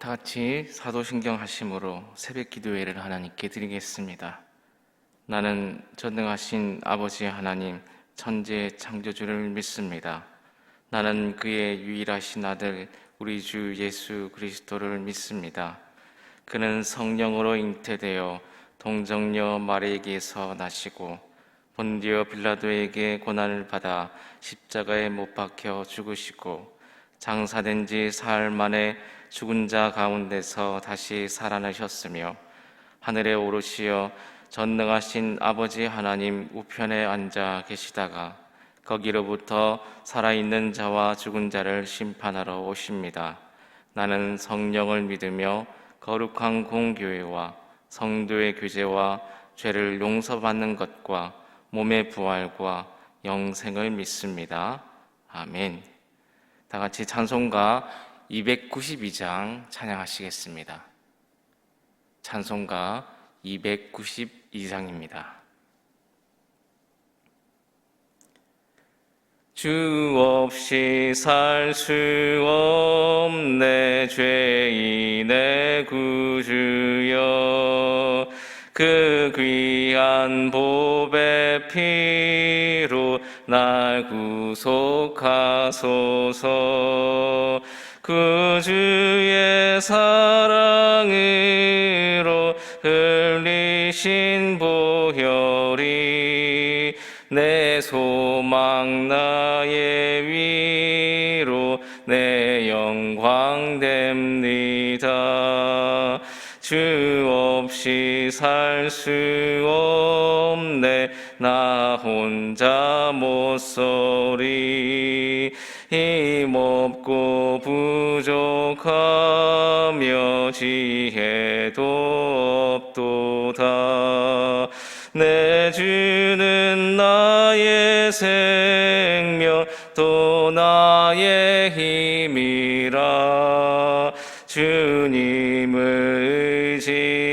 다 같이 사도신경 하심으로 새벽 기도회를 하나님께 드리겠습니다. 나는 전능하신 아버지 하나님 천지의 창조주를 믿습니다. 나는 그의 유일하신 아들 우리 주 예수 그리스도를 믿습니다. 그는 성령으로 잉태되어 동정녀 마리에게서 나시고 본디오 빌라도에게 고난을 받아 십자가에 못 박혀 죽으시고 장사된 지 사흘 만에 죽은 자 가운데서 다시 살아나셨으며 하늘에 오르시어 전능하신 아버지 하나님 우편에 앉아 계시다가 거기로부터 살아있는 자와 죽은 자를 심판하러 오십니다. 나는 성령을 믿으며 거룩한 공교회와 성도의 교제와 죄를 용서받는 것과 몸의 부활과 영생을 믿습니다. 아멘. 다 같이 찬송가 292장 찬양하시겠습니다. 찬송가 292장입니다. 주 없이 살 수 없네 죄인의 구주여, 그 귀한 보배 피로 날 구속하소서. 구주의 사랑으로 흘리신 보혈이 내 소망 나의 위로 내 영광 됩니다. 주 없이 살 수 없네 나 혼자 못 서리. 힘없고 부족하며 지혜도 없도다. 내 주는 나의 생명 또 나의 힘이라. 주님을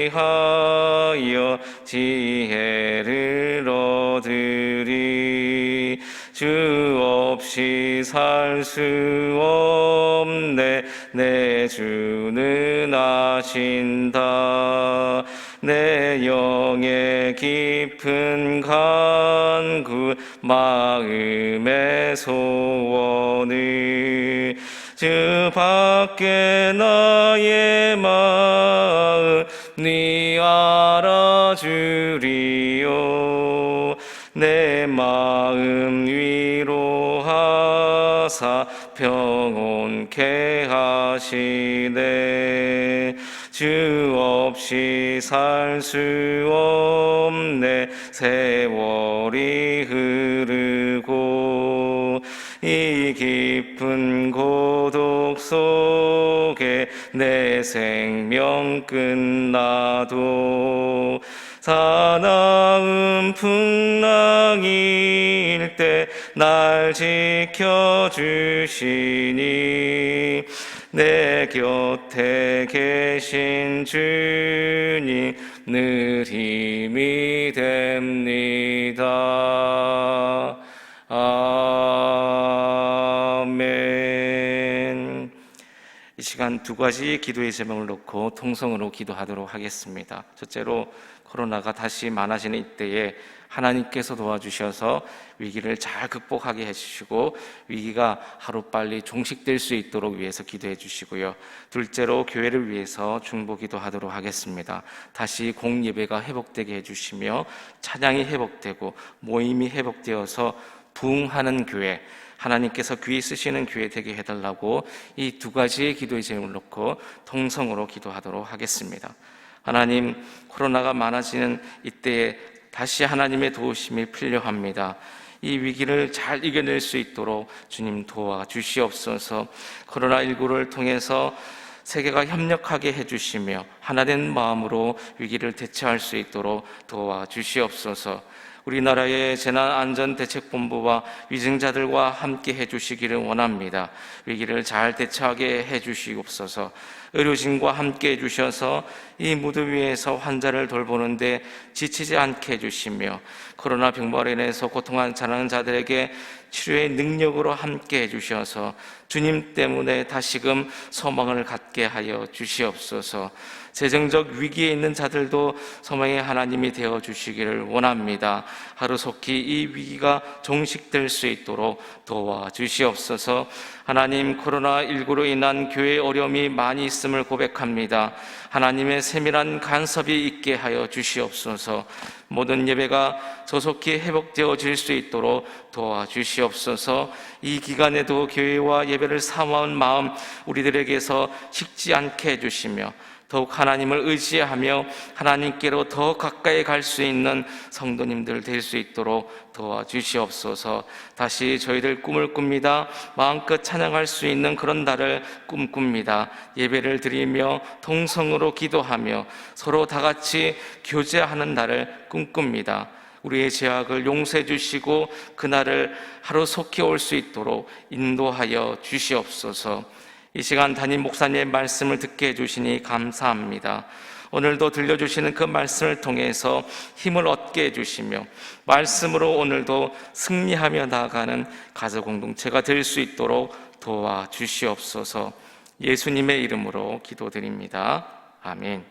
의지하여 지혜를 얻으리. 주 없이 살 수 없네 내 주는 아신다. 내 영의 깊은 간구 마음의 소원을 주 밖에 나의 마음 네 알아주리요. 내 마음 위로하사 평온케 하시네. 주 없이 살 수 없네 세월이 흐르고 이 깊은 고독 속에 내 생명 끝나도 사나운 풍랑일 때 날 지켜주시니 내 곁에 계신 주님 늘 힘이 됩니다. 아멘. 이 시간 두 가지 기도의 제목을 놓고 통성으로 기도하도록 하겠습니다. 첫째로 코로나가 다시 많아지는 이때에 하나님께서 도와주셔서 위기를 잘 극복하게 해주시고 위기가 하루빨리 종식될 수 있도록 위해서 기도해 주시고요. 둘째로 교회를 위해서 중보기도하도록 하겠습니다. 다시 공예배가 회복되게 해주시며 찬양이 회복되고 모임이 회복되어서 부흥하는 교회, 하나님께서 귀히 쓰시는 교회 되게 해달라고 이 두 가지의 기도의 제목을 놓고 통성으로 기도하도록 하겠습니다. 하나님, 코로나가 많아지는 이때에 다시 하나님의 도우심이 필요합니다. 이 위기를 잘 이겨낼 수 있도록 주님 도와주시옵소서. 코로나19를 통해서 세계가 협력하게 해주시며 하나된 마음으로 위기를 대처할 수 있도록 도와주시옵소서. 우리나라의 재난안전대책본부와 위증자들과 함께 해주시기를 원합니다. 위기를 잘 대처하게 해주시옵소서. 의료진과 함께 해주셔서 이 무드 위에서 환자를 돌보는데 지치지 않게 해주시며 코로나 병마로 인해서 고통한 자라는 자들에게 치료의 능력으로 함께 해주셔서 주님 때문에 다시금 소망을 갖게 하여 주시옵소서. 재정적 위기에 있는 자들도 소망의 하나님이 되어 주시기를 원합니다. 하루속히 이 위기가 종식될 수 있도록 도와주시옵소서. 하나님, 코로나19로 인한 교회의 어려움이 많이 있음을 고백합니다. 하나님의 세밀한 간섭이 있게 하여 주시옵소서. 모든 예배가 조속히 회복되어질 수 있도록 도와주시옵소서. 이 기간에도 교회와 예배를 사모하는 마음 우리들에게서 식지 않게 해주시며 더욱 하나님을 의지하며 하나님께로 더 가까이 갈 수 있는 성도님들 될 수 있도록 도와주시옵소서. 다시 저희들 꿈을 꿉니다. 마음껏 찬양할 수 있는 그런 날을 꿈꿉니다. 예배를 드리며 통성으로 기도하며 서로 다 같이 교제하는 날을 꿈꿉니다. 우리의 죄악을 용서해 주시고 그날을 하루속히 올 수 있도록 인도하여 주시옵소서. 이 시간 담임 목사님의 말씀을 듣게 해주시니 감사합니다. 오늘도 들려주시는 그 말씀을 통해서 힘을 얻게 해주시며 말씀으로 오늘도 승리하며 나아가는 가족 공동체가 될 수 있도록 도와주시옵소서. 예수님의 이름으로 기도드립니다. 아멘.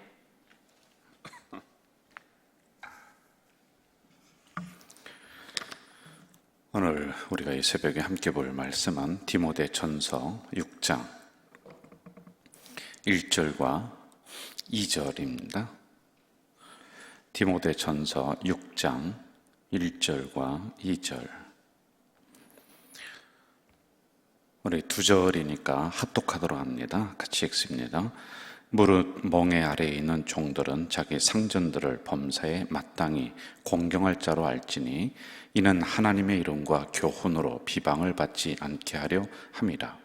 오늘 우리가 이 새벽에 함께 볼 말씀은 디모데전서 6장 1절과 2절입니다. 디모데전서 6장 1절과 2절. 우리 2절이니까 합독하도록 합니다. 같이 읽습니다. 무릇 멍에 아래에 있는 종들은 자기 상전들을 범사에 마땅히 공경할 자로 알지니 이는 하나님의 이름과 교훈으로 비방을 받지 않게 하려 함이라.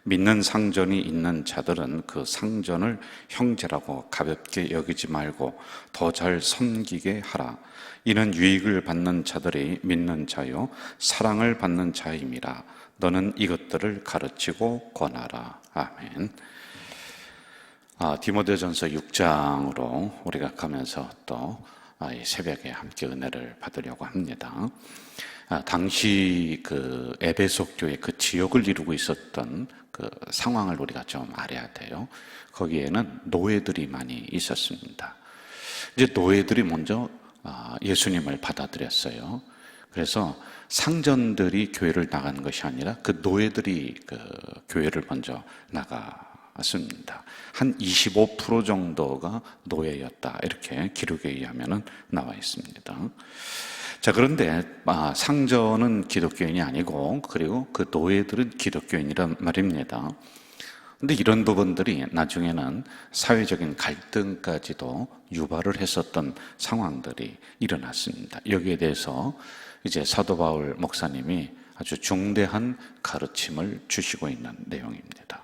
믿는 상전이 있는 자들은 그 상전을 형제라고 가볍게 여기지 말고 더 잘 섬기게 하라. 이는 유익을 받는 자들이 믿는 자요 사랑을 받는 자임이라. 너는 이것들을 가르치고 권하라. 아멘. 디모데전서 6장으로 우리가 가면서 또 이 새벽에 함께 은혜를 받으려고 합니다. 당시 그 에베소 교회 그 지역을 이루고 있었던 그 상황을 우리가 좀 알아야 돼요. 거기에는 노예들이 많이 있었습니다. 이제 노예들이 먼저 예수님을 받아들였어요. 그래서 상전들이 교회를 나간 것이 아니라 그 노예들이 그 교회를 먼저 나갔습니다. 한 25% 정도가 노예였다. 이렇게 기록에 의하면 나와 있습니다. 자, 그런데 상전은 기독교인이 아니고 그리고 그 노예들은 기독교인이란 말입니다. 근데 이런 부분들이 나중에는 사회적인 갈등까지도 유발을 했었던 상황들이 일어났습니다. 여기에 대해서 이제 사도 바울 목사님이 아주 중대한 가르침을 주시고 있는 내용입니다.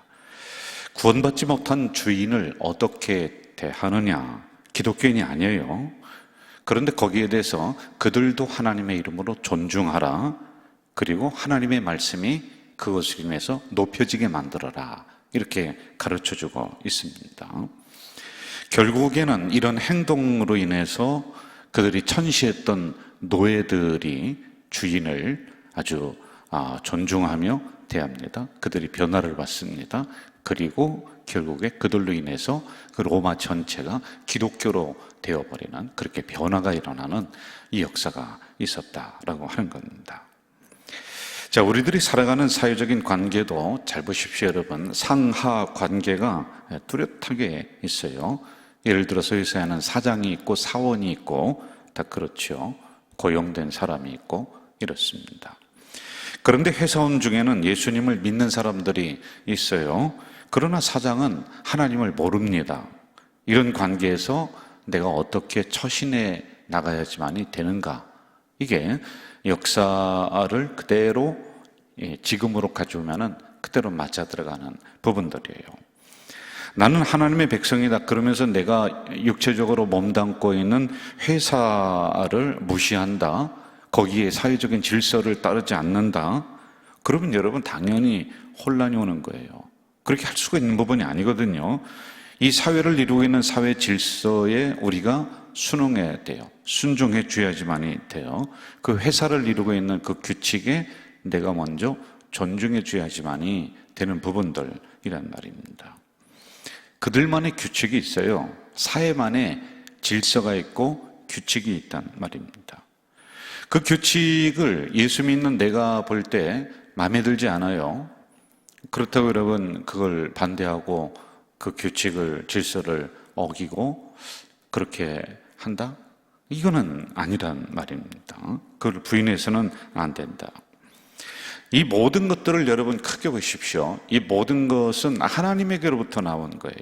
구원받지 못한 주인을 어떻게 대하느냐, 기독교인이 아니에요. 그런데 거기에 대해서 그들도 하나님의 이름으로 존중하라. 그리고 하나님의 말씀이 그것을 인해서 높여지게 만들어라. 이렇게 가르쳐주고 있습니다. 결국에는 이런 행동으로 인해서 그들이 천시했던 노예들이 주인을 아주 존중하며 대합니다. 그들이 변화를 받습니다. 그리고 결국에 그들로 인해서 그 로마 전체가 기독교로 되어버리는 그렇게 변화가 일어나는 이 역사가 있었다라고 하는 겁니다. 자, 우리들이 살아가는 사회적인 관계도 잘 보십시오, 여러분. 상하 관계가 뚜렷하게 있어요. 예를 들어서 회사에는 사장이 있고 사원이 있고 다 그렇죠. 고용된 사람이 있고 이렇습니다. 그런데 회사원 중에는 예수님을 믿는 사람들이 있어요. 그러나 사장은 하나님을 모릅니다. 이런 관계에서 내가 어떻게 처신해 나가야지만이 되는가? 이게 역사를 그대로 지금으로 가져오면 그대로 맞아 들어가는 부분들이에요. 나는 하나님의 백성이다 그러면서 내가 육체적으로 몸담고 있는 회사를 무시한다, 거기에 사회적인 질서를 따르지 않는다, 그러면 여러분 당연히 혼란이 오는 거예요. 그렇게 할 수가 있는 부분이 아니거든요. 이 사회를 이루고 있는 사회 질서에 우리가 순응해야 돼요. 순종해 줘야지만이 돼요. 그 회사를 이루고 있는 그 규칙에 내가 먼저 존중해 줘야지만이 되는 부분들이란 말입니다. 그들만의 규칙이 있어요. 사회만의 질서가 있고 규칙이 있단 말입니다. 그 규칙을 예수 믿는 내가 볼 때 마음에 들지 않아요. 그렇다고 여러분 그걸 반대하고 그 규칙을 질서를 어기고 그렇게 한다? 이거는 아니란 말입니다. 그걸 부인해서는 안 된다. 이 모든 것들을 여러분 크게 보십시오. 이 모든 것은 하나님에게로부터 나온 거예요.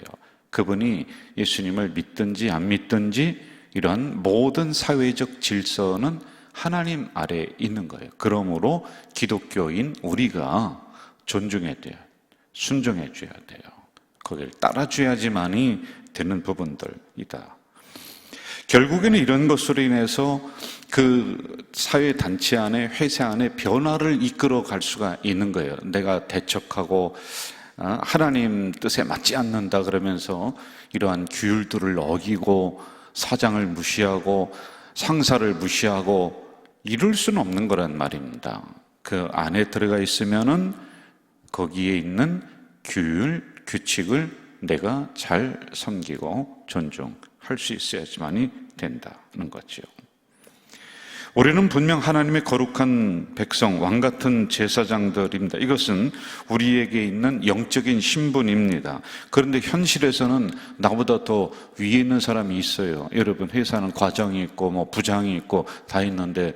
그분이 예수님을 믿든지 안 믿든지 이러한 모든 사회적 질서는 하나님 아래에 있는 거예요. 그러므로 기독교인 우리가 존중해야 돼요. 순종해 줘야 돼요. 거기를 따라줘야지만이 되는 부분들이다. 결국에는 이런 것으로 인해서 그 사회 단체 안에, 회사 안에 변화를 이끌어 갈 수가 있는 거예요. 내가 대척하고 하나님 뜻에 맞지 않는다 그러면서 이러한 규율들을 어기고 사장을 무시하고 상사를 무시하고 이럴 수는 없는 거란 말입니다. 그 안에 들어가 있으면은 거기에 있는 규율, 규칙을 내가 잘 섬기고 존중할 수 있어야지만이 된다는 거죠. 우리는 분명 하나님의 거룩한 백성, 왕같은 제사장들입니다. 이것은 우리에게 있는 영적인 신분입니다. 그런데 현실에서는 나보다 더 위에 있는 사람이 있어요. 여러분 회사는 과장이 있고 뭐 부장이 있고 다 있는데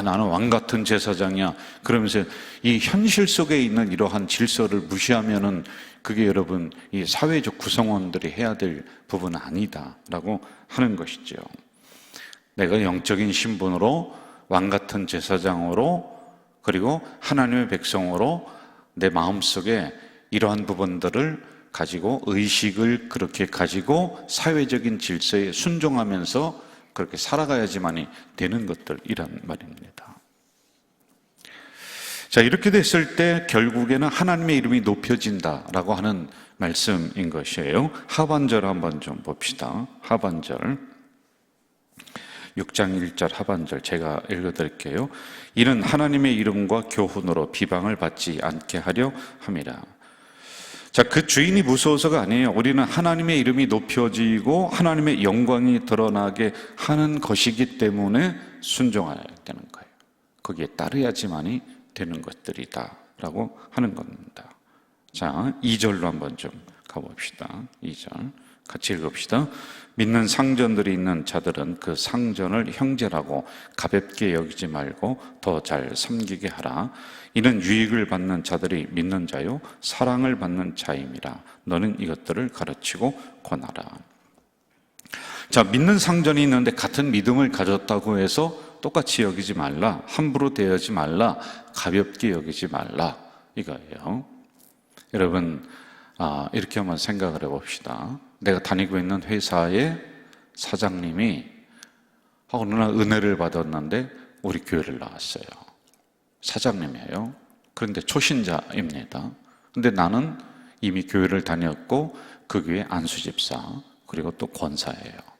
나는 왕같은 제사장이야. 그러면서 이 현실 속에 있는 이러한 질서를 무시하면은 그게 여러분 이 사회적 구성원들이 해야 될 부분은 아니다라고 하는 것이죠. 내가 영적인 신분으로 왕같은 제사장으로 그리고 하나님의 백성으로 내 마음속에 이러한 부분들을 가지고 의식을 그렇게 가지고 사회적인 질서에 순종하면서 그렇게 살아가야지만이 되는 것들이란 말입니다. 자, 이렇게 됐을 때 결국에는 하나님의 이름이 높여진다라고 하는 말씀인 것이에요. 하반절 한번 좀 봅시다. 하반절 6장 1절 하반절 제가 읽어드릴게요. 이는 하나님의 이름과 교훈으로 비방을 받지 않게 하려 함이라. 자, 그 주인이 무서워서가 아니에요. 우리는 하나님의 이름이 높여지고 하나님의 영광이 드러나게 하는 것이기 때문에 순종해야 되는 거예요. 거기에 따라야지만이 되는 것들이다 라고 하는 겁니다. 자, 2절로 한번 좀 가봅시다. 2절 같이 읽읍시다. 믿는 상전들이 있는 자들은 그 상전을 형제라고 가볍게 여기지 말고 더 잘 섬기게 하라. 이는 유익을 받는 자들이 믿는 자요 사랑을 받는 자임이라. 너는 이것들을 가르치고 권하라. 자, 믿는 상전이 있는데 같은 믿음을 가졌다고 해서 똑같이 여기지 말라, 함부로 대하지 말라, 가볍게 여기지 말라 이거예요. 여러분 이렇게 한번 생각을 해봅시다. 내가 다니고 있는 회사의 사장님이 어느 날 은혜를 받았는데 우리 교회를 나왔어요. 사장님이에요. 그런데 초신자입니다. 근데 나는 이미 교회를 다녔고 그 교회 안수집사 그리고 또 권사예요.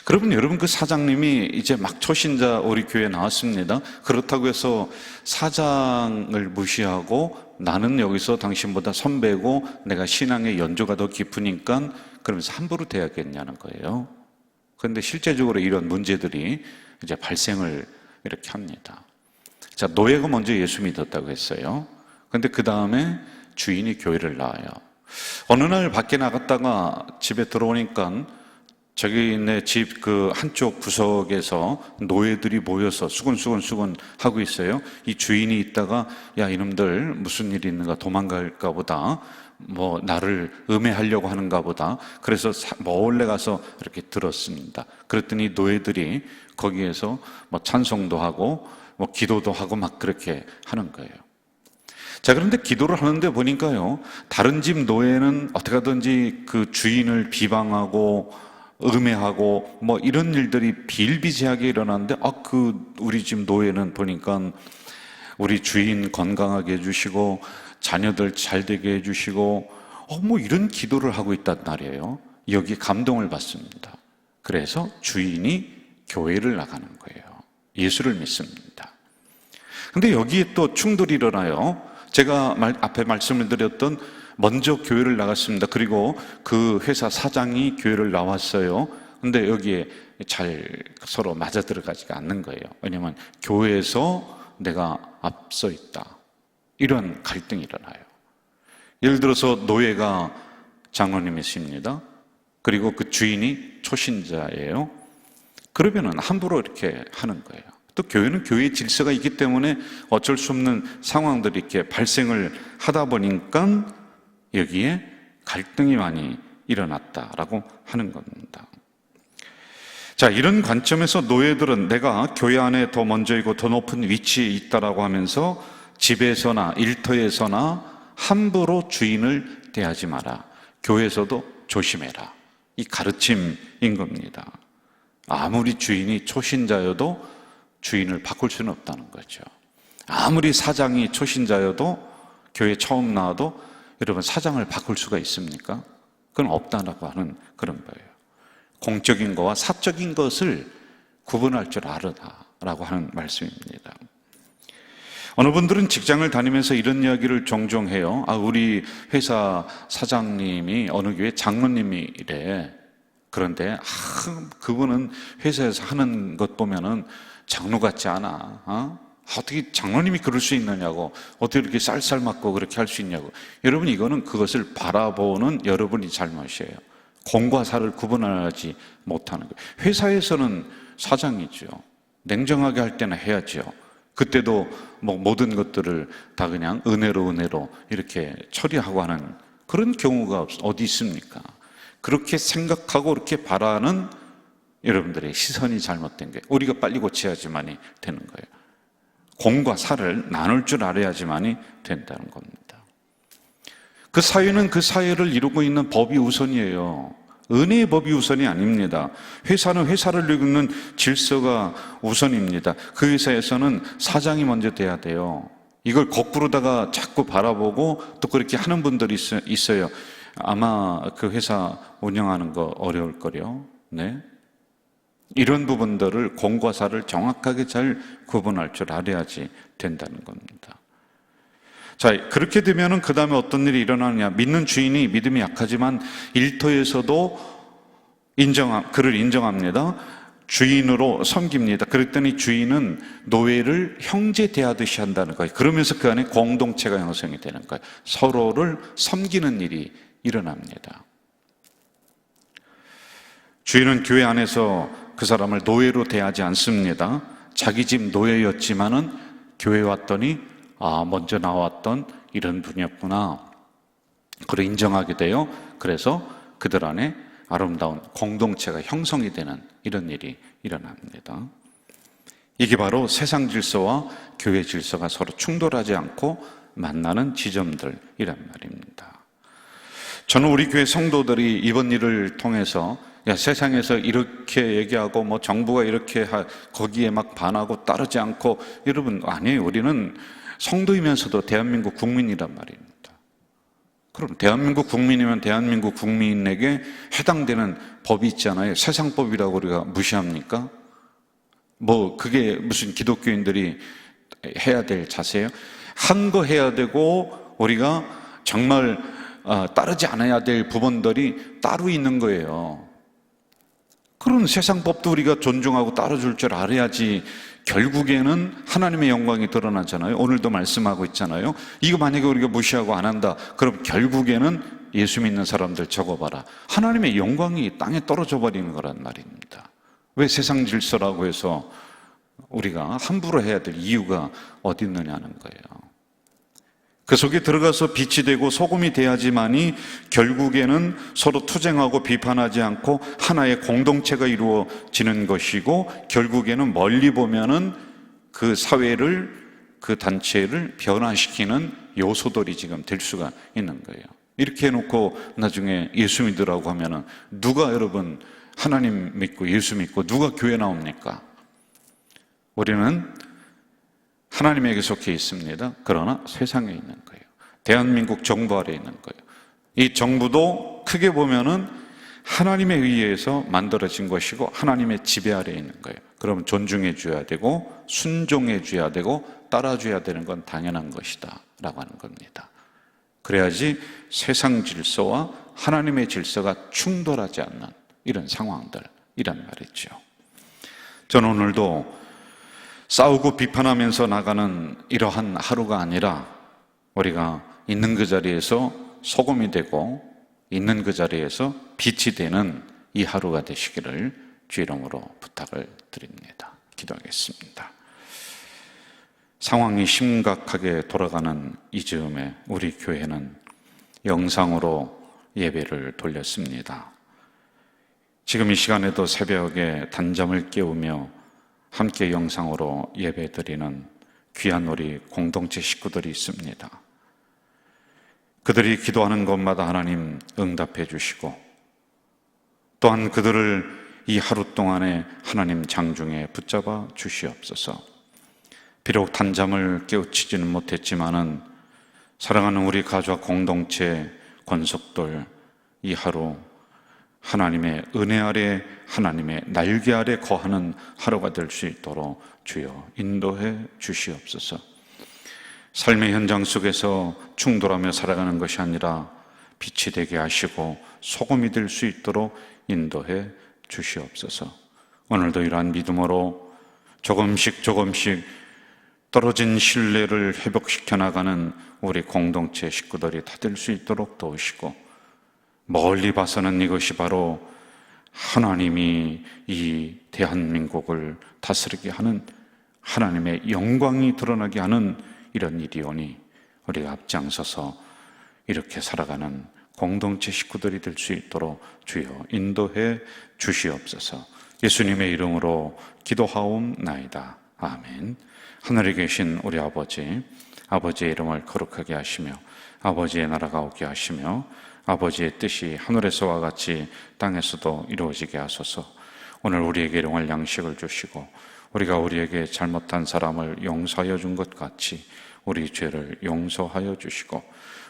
그러면 여러분 그 사장님이 이제 막 초신자 우리 교회에 나왔습니다. 그렇다고 해서 사장을 무시하고 나는 여기서 당신보다 선배고 내가 신앙의 연조가 더 깊으니까 그러면서 함부로 대하겠냐는 거예요. 그런데 실제적으로 이런 문제들이 이제 발생을 이렇게 합니다. 자, 노예가 먼저 예수 믿었다고 했어요. 그런데 그 다음에 주인이 교회를 나와요. 어느 날 밖에 나갔다가 집에 들어오니까 저기 내 집 그 한쪽 구석에서 노예들이 모여서 수근수근 하고 있어요. 이 주인이 있다가 야 이놈들 무슨 일이 있는가 도망갈까 보다 뭐 나를 음해하려고 하는가 보다 그래서 몰래 가서 이렇게 들었습니다. 그랬더니 노예들이 거기에서 뭐 찬송도 하고 뭐 기도도 하고 막 그렇게 하는 거예요. 자, 그런데 기도를 하는데 보니까요 다른 집 노예는 어떻게 하든지 그 주인을 비방하고 음해하고 뭐 이런 일들이 비일비재하게 일어나는데 그 우리 집 노예는 보니까 우리 주인 건강하게 해주시고 자녀들 잘 되게 해주시고 뭐 이런 기도를 하고 있단 말이에요. 여기 감동을 받습니다. 그래서 주인이 교회를 나가는 거예요. 예수를 믿습니다. 근데 여기에 또 충돌이 일어나요. 제가 앞에 말씀을 드렸던 먼저 교회를 나갔습니다. 그리고 그 회사 사장이 교회를 나왔어요. 근데 여기에 잘 서로 맞아 들어가지가 않는 거예요. 왜냐하면 교회에서 내가 앞서 있다. 이런 갈등이 일어나요. 예를 들어서 노예가 장로님이십니다. 그리고 그 주인이 초신자예요. 그러면은 함부로 이렇게 하는 거예요. 또 교회는 교회의 질서가 있기 때문에 어쩔 수 없는 상황들이 이렇게 발생을 하다 보니까 여기에 갈등이 많이 일어났다라고 하는 겁니다. 자, 이런 관점에서 노예들은 내가 교회 안에 더 먼저이고 더 높은 위치에 있다라고 하면서 집에서나 일터에서나 함부로 주인을 대하지 마라. 교회에서도 조심해라. 이 가르침인 겁니다. 아무리 주인이 초신자여도 주인을 바꿀 수는 없다는 거죠. 아무리 사장이 초신자여도 교회 처음 나와도 여러분 사장을 바꿀 수가 있습니까? 그건 없다라고 하는 그런 거예요. 공적인 것과 사적인 것을 구분할 줄 알아라라고 하는 말씀입니다. 어느 분들은 직장을 다니면서 이런 이야기를 종종 해요. 우리 회사 사장님이 어느 교회 장로님이래. 그런데 그분은 회사에서 하는 것 보면은 장로 같지 않아. 어떻게 장로님이 그럴 수 있느냐고, 어떻게 이렇게 쌀쌀 맞고 그렇게 할 수 있냐고. 여러분, 이거는 그것을 바라보는 여러분이 잘못이에요. 공과 사를 구분하지 못하는 거예요. 회사에서는 사장이죠. 냉정하게 할 때는 해야죠. 그때도 모든 것들을 다 그냥 은혜로 이렇게 처리하고 하는 그런 경우가 어디 있습니까? 그렇게 생각하고 그렇게 바라는 여러분들의 시선이 잘못된 거예요. 우리가 빨리 고쳐야지만이 되는 거예요. 공과 사를 나눌 줄 알아야지만이 된다는 겁니다. 그 사회는 그 사회를 이루고 있는 법이 우선이에요. 은혜의 법이 우선이 아닙니다. 회사는 회사를 이루는 질서가 우선입니다. 그 회사에서는 사장이 먼저 돼야 돼요. 이걸 거꾸로다가 자꾸 바라보고 또 그렇게 하는 분들이 있어요. 아마 그 회사 운영하는 거 어려울 거요. 네. 이런 부분들을 공과 사를 정확하게 잘 구분할 줄 알아야지 된다는 겁니다. 자, 그렇게 되면은 그 다음에 어떤 일이 일어나느냐. 믿는 주인이 믿음이 약하지만 일터에서도 그를 인정합니다. 주인으로 섬깁니다. 그랬더니 주인은 노예를 형제 대하듯이 한다는 거예요. 그러면서 그 안에 공동체가 형성이 되는 거예요. 서로를 섬기는 일이 일어납니다. 주인은 교회 안에서 그 사람을 노예로 대하지 않습니다. 자기 집 노예였지만은 교회 왔더니 먼저 나왔던 이런 분이었구나. 그걸 인정하게 돼요. 그래서 그들 안에 아름다운 공동체가 형성이 되는 이런 일이 일어납니다. 이게 바로 세상 질서와 교회 질서가 서로 충돌하지 않고 만나는 지점들이란 말입니다. 저는 우리 교회 성도들이 이번 일을 통해서 세상에서 이렇게 얘기하고 정부가 이렇게 거기에 막 반하고 따르지 않고, 여러분 아니에요. 우리는 성도이면서도 대한민국 국민이란 말입니다. 그럼 대한민국 국민이면 대한민국 국민에게 해당되는 법이 있잖아요. 세상법이라고 우리가 무시합니까? 그게 무슨 기독교인들이 해야 될 자세예요? 한 거 해야 되고 우리가 정말 따르지 않아야 될 부분들이 따로 있는 거예요. 그런 세상법도 우리가 존중하고 따라줄 줄 알아야지 결국에는 하나님의 영광이 드러나잖아요. 오늘도 말씀하고 있잖아요. 이거 만약에 우리가 무시하고 안 한다, 그럼 결국에는 예수 믿는 사람들 적어봐라, 하나님의 영광이 땅에 떨어져 버리는 거란 말입니다. 왜 세상 질서라고 해서 우리가 함부로 해야 될 이유가 어디 있느냐는 거예요. 그 속에 들어가서 빛이 되고 소금이 돼야지만이 결국에는 서로 투쟁하고 비판하지 않고 하나의 공동체가 이루어지는 것이고, 결국에는 멀리 보면은 그 사회를, 그 단체를 변화시키는 요소들이 지금 될 수가 있는 거예요. 이렇게 해놓고 나중에 예수 믿으라고 하면은 누가 여러분 하나님 믿고 예수 믿고 누가 교회 나옵니까? 우리는 하나님에게 속해 있습니다. 그러나 세상에 있는 거예요. 대한민국 정부 아래에 있는 거예요. 이 정부도 크게 보면은 하나님에 의해서 만들어진 것이고 하나님의 지배 아래에 있는 거예요. 그러면 존중해 줘야 되고 순종해 줘야 되고 따라줘야 되는 건 당연한 것이다 라고 하는 겁니다. 그래야지 세상 질서와 하나님의 질서가 충돌하지 않는 이런 상황들이란 말이죠. 저는 오늘도 싸우고 비판하면서 나가는 이러한 하루가 아니라 우리가 있는 그 자리에서 소금이 되고 있는 그 자리에서 빛이 되는 이 하루가 되시기를 주 이름으로 부탁을 드립니다. 기도하겠습니다. 상황이 심각하게 돌아가는 이 즈음에 우리 교회는 영상으로 예배를 돌렸습니다. 지금 이 시간에도 새벽에 단잠을 깨우며 함께 영상으로 예배드리는 귀한 우리 공동체 식구들이 있습니다. 그들이 기도하는 것마다 하나님 응답해 주시고 또한 그들을 이 하루 동안에 하나님 장중에 붙잡아 주시옵소서. 비록 단잠을 깨우치지는 못했지만은 사랑하는 우리 가족 공동체 권속들 이 하루 하나님의 은혜 아래 하나님의 날개 아래 거하는 하루가 될 수 있도록 주여 인도해 주시옵소서. 삶의 현장 속에서 충돌하며 살아가는 것이 아니라 빛이 되게 하시고 소금이 될 수 있도록 인도해 주시옵소서. 오늘도 이러한 믿음으로 조금씩 떨어진 신뢰를 회복시켜 나가는 우리 공동체 식구들이 다 될 수 있도록 도우시고 멀리 봐서는 이것이 바로 하나님이 이 대한민국을 다스리게 하는 하나님의 영광이 드러나게 하는 이런 일이오니 우리가 앞장서서 이렇게 살아가는 공동체 식구들이 될 수 있도록 주여 인도해 주시옵소서. 예수님의 이름으로 기도하옵나이다. 아멘. 하늘에 계신 우리 아버지, 아버지의 이름을 거룩하게 하시며 아버지의 나라가 오게 하시며 아버지의 뜻이 하늘에서와 같이 땅에서도 이루어지게 하소서. 오늘 우리에게 일용할 양식을 주시고 우리가 우리에게 잘못한 사람을 용서하여 준 것 같이 우리 죄를 용서하여 주시고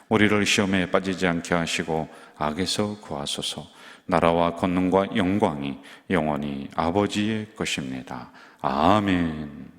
우리를 시험에 빠지지 않게 하시고 악에서 구하소서. 나라와 권능과 영광이 영원히 아버지의 것입니다. 아멘.